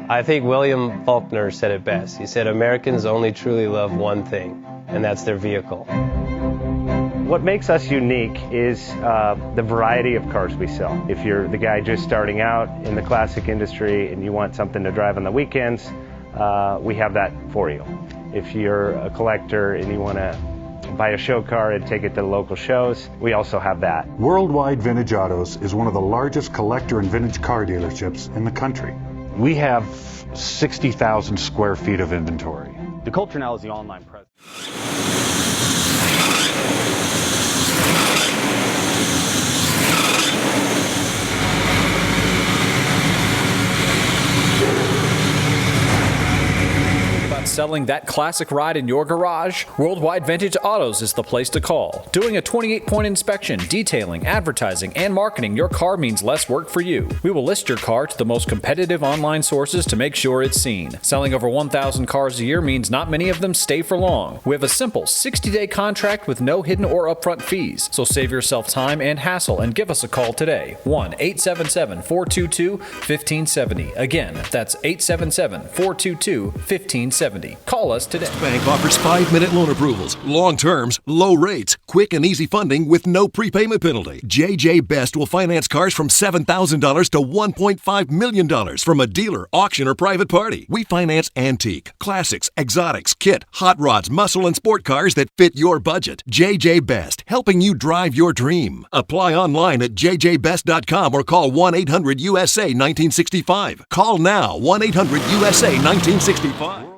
I think William Faulkner said it best. He said, Americans only truly love one thing, and that's their vehicle. What makes us unique is the variety of cars we sell. If you're the guy just starting out in the classic industry and you want something to drive on the weekends, we have that for you. If you're a collector and you want to buy a show car and take it to the local shows, we also have that. Worldwide Vintage Autos is one of the largest collector and vintage car dealerships in the country. We have 60,000 square feet of inventory. The culture now is the online presence. Selling that classic ride in your garage? Worldwide Vintage Autos is the place to call. Doing a 28-point inspection, detailing, advertising, and marketing your car means less work for you. We will list your car to the most competitive online sources to make sure it's seen. Selling over 1,000 cars a year means not many of them stay for long. We have a simple 60-day contract with no hidden or upfront fees. So save yourself time and hassle and give us a call today. 1-877-422-1570. Again, that's 877-422-1570. Call us today. Bank offers 5-minute loan approvals, long terms, low rates, quick and easy funding with no prepayment penalty. JJ Best will finance cars from $7,000 to $1.5 million from a dealer, auction, or private party. We finance antique, classics, exotics, kit, hot rods, muscle, and sport cars that fit your budget. JJ Best, helping you drive your dream. Apply online at jjbest.com or call 1-800-USA-1965. Call now, 1-800-USA-1965.